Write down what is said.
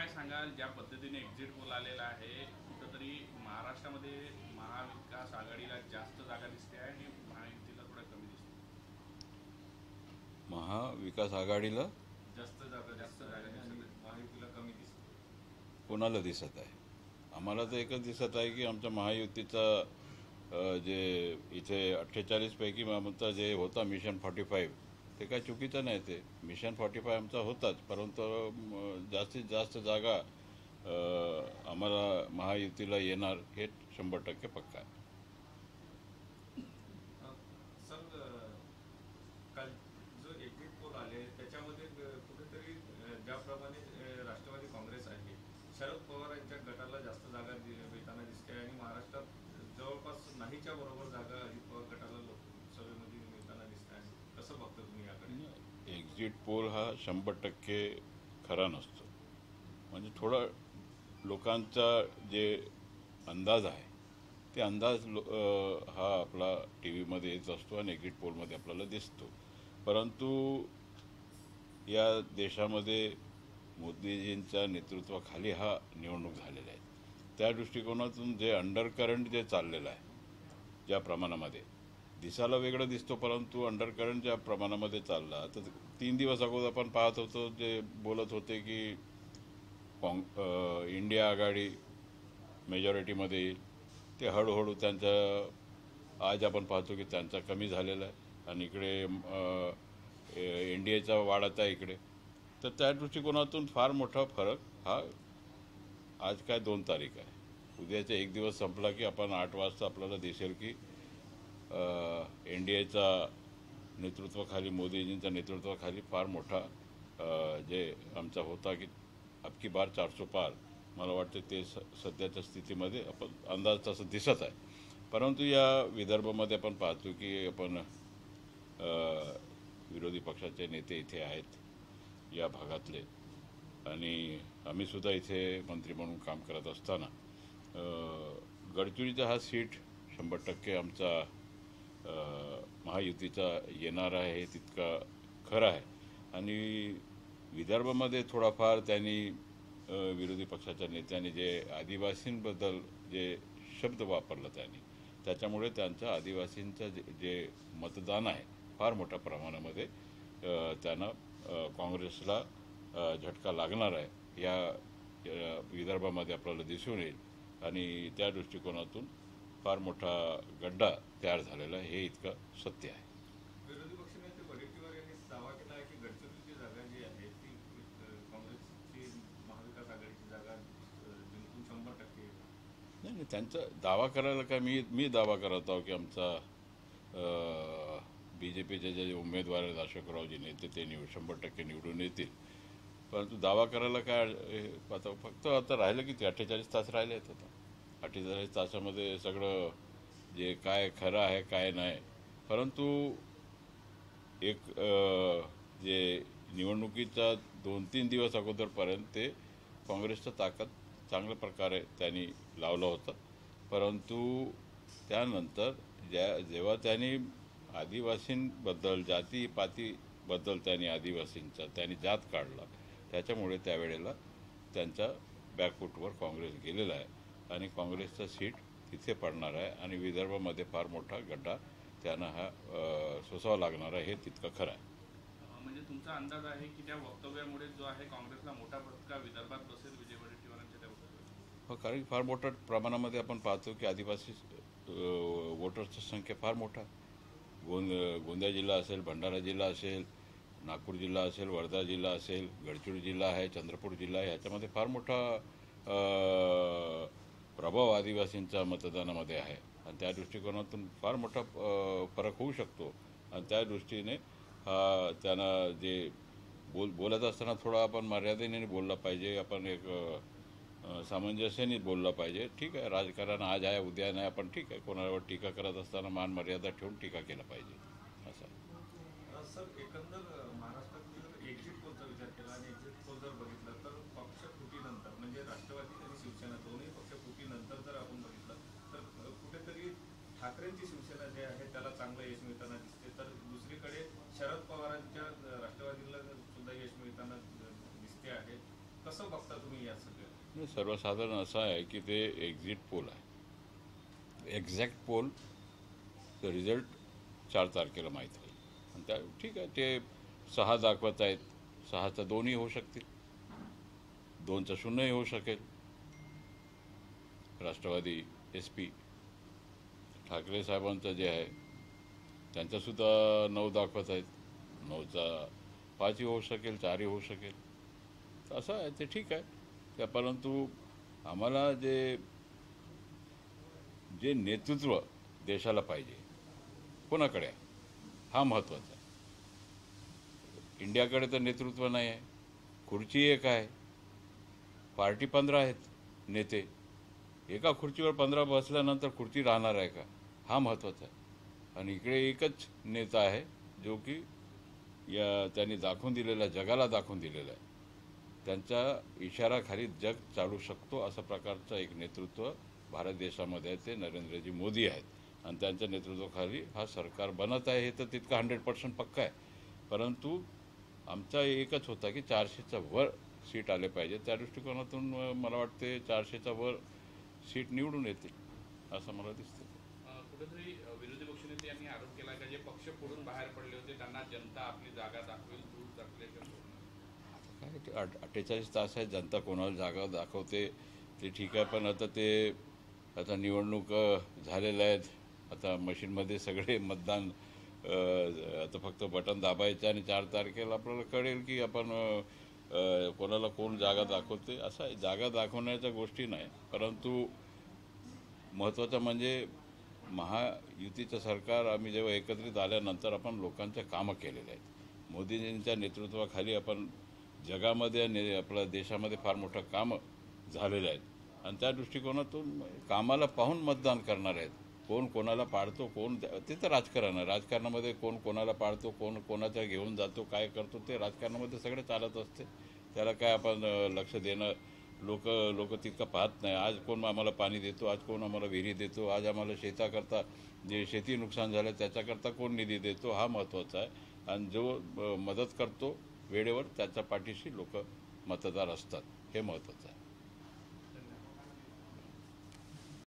काय सांगाल ज्या पद्धतीने एक्झिट पोल आलेला आहे कुठंतरी महाराष्ट्रामध्ये महाविकास आघाडीला जास्त जागा दिसते आहे आणि महायुतीला थोडा कमी दिसते. महाविकास आघाडीला जास्त जागा दिसते, महायुतीला कमी दिसते. कोणाला दिसत आहे? आम्हाला तर एकच दिसत आहे की आमच्या महायुतीचा जे इथे 48 पैकी आमचा जे होता मिशन 45 ते काय चुकीचं नाही. ते मिशन 45 आमचा होताच, परंतु जास्तीत जास्त जागा आम्हाला महायुतीला येणार हे 100% पक्का आहे. सर, काल जो एक्झिट पोल आले त्याच्यामध्ये कुठेतरी ज्याप्रमाणे राष्ट्रवादी काँग्रेस आहे, शरद पवार यांच्या गटाला जास्त जागा देताना दिसते आणि महाराष्ट्रात जवळपास नाहीच्या बरोबर जागा अजित पवार गटाला लोकसभेमध्ये मिळताना दिसते आहे. कसं बघता तुम्ही याकडे? एक्झिट पोल हा 100% खरा नसतो. म्हणजे थोडा लोकांचा जे अंदाज आहे ते अंदाज हा आपला टी व्हीमध्ये येत असतो आणि एक्झिट पोलमध्ये आपल्याला दिसतो. परंतु या देशामध्ये मोदीजींच्या नेतृत्वाखाली हा निवडणूक झालेला आहे. त्या दृष्टिकोनातून जे अंडरकरंट जे चाललेलं आहे, ज्या प्रमाणामध्ये दिसायला वेगळं दिसतो, परंतु अंडरकरंट ज्या प्रमाणामध्ये चालला, तर 3 दिवस अगोदर आपण पाहत होतो जे बोलत होते की इंडिया आघाडी मेजॉरिटीमध्ये येईल. ते हळूहळू त्यांचा आज आपण पाहतो की त्यांचा कमी झालेला आहे आणि इकडे एनडीएचा वाढत आहे इकडे. तर त्या दृष्टिकोनातून फार मोठा फरक हा आज काय 2 तारीख आहे, उद्याचा एक दिवस संपला की आपण 8 वाजता आपल्याला दिसेल की एनडीएचा नेतृत्वाखाली मोदीजींच्या नेतृत्वाखाली फार मोठा जे आमचा होता की अबकी बार 400 पार, मला वाटतं ते सध्याच्या स्थितीमध्ये आपण अंदाज तसं दिसत आहे. परंतु या विदर्भामध्ये आपण पाहतो की आपण विरोधी पक्षाचे नेते इथे आहेत या भागातले, आणि आम्हीसुद्धा इथे मंत्री म्हणून काम करत असताना गडचिरोलीचा हा सीट 100% आमचा महायुतीचा येणार आहे हे तितका खरं आहे. आणि विदर्भामध्ये थोडाफार त्यांनी विरोधी पक्षाच्या नेत्यांनी जे आदिवासींबद्दल जे शब्द वापरला त्यांनी, त्याच्यामुळे त्यांच्या आदिवासींचं जे मतदान आहे फार मोठ्या प्रमाणामध्ये त्यांना काँग्रेसला झटका लागणार आहे या विदर्भामध्ये आपल्याला दिसून येईल. आणि त्या दृष्टिकोनातून फार मोठा गड्डा तयार झालेला आहे, हे इतकं सत्य आहे. विरोधी पक्षनेते वडेट्टीवार यांनी दावा केला आहे की गडचिरोलीची जागा जी आहे ती काँग्रेसची महाविकास आघाडीची जागा जिंकून 100% येणार. नाही, त्यांचा दावा करायला काय मी दावा करत आहो की आमचा बी जे पीचे जे उमेदवार आहेत अशोकरावजी नेते ते 100% निवडून येतील. परंतु दावा करायला काय आता फक्त आता राहिलं की 48 तास राहिले आहेत. आता 48 तासामध्ये सगळं जे काय खरं आहे काय नाही. परंतु एक जे निवडणुकीचा 2-3 दिवस अगोदरपर्यंत ते काँग्रेसचं ताकद चांगल्या प्रकारे त्यांनी लावलं होतं. परंतु त्यानंतर जेव्हा त्यांनी आदिवासींबद्दल जातीपातीबद्दल त्यांनी जात काढला, त्याच्यामुळे त्यावेळेला त्यांच्या बॅकफूटवर काँग्रेस गेलेला आहे आणि काँग्रेसचा सीट तिथे पडणार आहे आणि विदर्भामध्ये फार मोठा गड्डा त्यांना हा सोसावा लागणार आहे, हे तितकं खरं आहे. म्हणजे तुमचा अंदाज आहे की त्या वक्तव्यामुळे जो आहे काँग्रेसला मोठा फटका विदर्भात बसेल विजय वडेट्टीवारांच्या त्या वक्तव्यात? हो, कारण फार मोठ्या प्रमाणामध्ये आपण पाहतो की आदिवासी वोटर्सची संख्या फार मोठा आहे. गोंदिया जिल्हा असेल, भंडारा जिल्हा असेल, नागपूर जिल्हा असेल, वर्धा जिल्हा असेल, गडचिरोली जिल्हा आहे, चंद्रपूर जिल्हा आहे, ह्याच्यामध्ये फार मोठा प्रभाव आदिवासींचा मतदानामध्ये आहे आणि त्या दृष्टिकोनातून फार मोठा फरक होऊ शकतो. आणि त्या दृष्टीने त्यांना जे बोलत असताना थोडा आपण मर्यादेने बोलला पाहिजे, आपण एक सामंजस्याने बोलला पाहिजे. ठीक आहे, राजकारण आज आहे उद्या नाही, आपण ठीक आहे कोणावर टीका करत असताना मान मर्यादा ठेवून टीका केला पाहिजे असं. सर, एकंदर महाराष्ट्रात जर एक्झिट पोलचा विचार केला आणि एक्झिट पोल जर बघितला तर पक्ष फुटीनंतर म्हणजे राष्ट्रवादी आणि शिवसेना दोन्ही पक्ष फुटीनंतर जर आपण बघितलं तर कुठेतरी ठाकरेंची शिवसेना जी आहे त्याला चांगलं यश मिळताना दिसते, तर दुसरीकडे शरद पवारांच्या राष्ट्रवादीला सुद्धा यश मिळताना दिसते आहे. कसं बघता तुम्ही या सगळ्या? सर्वसाधारण असं आहे की ते एक्झिट पोल आहे. एक्झॅक्ट पोल रिझल्ट 4 तारखेला माहीत होईल. आणि त्या ठीक आहे, ते 6 दाखवत आहेत, 6चा 2ही होऊ शकतील, 2चा 0ही होऊ शकेल. राष्ट्रवादी SP ठाकरे साहेबांचं जे आहे त्यांचासुद्धा 9 दाखवत आहेत, 9चा 5ही होऊ शकेल, 4ही होऊ शकेल. तर असं आहे, ते ठीक आहे. त्या परंतु आम्हाला जे जे नेतृत्व देशाला पाहिजे कोणाकडे आहे हा महत्त्वाचा आहे. इंडियाकडे तर नेतृत्व नाही आहे, खुर्ची एक आहे, पार्टी 15 आहेत नेते. एका खुर्चीवर 15 बसल्यानंतर खुर्ची राहणार आहे का हा महत्त्वाचा आहे. आणि इकडे एकच नेता आहे जो की त्यांनी दाखवून दिलेला, जगाला दाखवून दिलेला आहे, त्यांच्या इशाराखाली जग चालू शकतो असं प्रकारचं एक नेतृत्व भारत देशामध्ये आहे. ते नरेंद्रजी मोदी आहेत आणि त्यांच्या नेतृत्वाखाली हा सरकार बनत आहे. हे तर तितकं 100% पक्का आहे. परंतु आमचा एकच होता की 400च्या वर सीट आले पाहिजे. त्या दृष्टिकोनातून मला वाटते 400च्या वर सीट निवडून येतील असं मला दिसतं. कुठेतरी विरोधी पक्षनेते यांनी आरोप केला की जे पक्ष फोडून बाहेर पडले होते त्यांना जनता आपली जागा दाखवेल, दूर टाकल्याच्या काय 48 तास आहे, जनता कोणाला जागा दाखवते ते ठीक आहे. पण आता निवडणूक झालेल्या आहेत. आता मशीनमध्ये सगळे मतदान, आता फक्त बटन दाबायचं आणि 4 तारखेला आपल्याला कळेल की आपण कोणाला कोण जागा दाखवते. असं आहे, जागा दाखवण्याच्या गोष्टी नाही. परंतु महत्त्वाचं म्हणजे महायुतीचं सरकार आम्ही जेव्हा एकत्रित आल्यानंतर आपण लोकांचे कामं केलेले आहेत. मोदीजींच्या नेतृत्वाखाली आपण जगामध्ये आणि आपल्या देशामध्ये फार मोठं कामं झालेलं आहेत. आणि त्या दृष्टिकोनातून कामाला पाहून मतदान करणार आहेत. कोण कोणाला पाडतो, कोण ते तर राजकारण आहे. राजकारणामध्ये कोण कोणाला पाडतो, कोण कोणाच्या घेऊन जातो, काय करतो ते राजकारणामध्ये सगळं चालत असते. त्याला काय आपण लक्ष देणं लोक तितकं पाहत नाही. आज कोण आम्हाला पाणी देतो, आज कोण आम्हाला विहिरी देतो, आज आम्हाला शेताकरता जे शेती नुकसान झालं त्याच्याकरता कोण निधी देतो हा महत्त्वाचा आहे. आणि जो मदत करतो वेळेवर त्याच्या पाठीशी लोक मतदार असतात हे महत्त्वाचं आहे.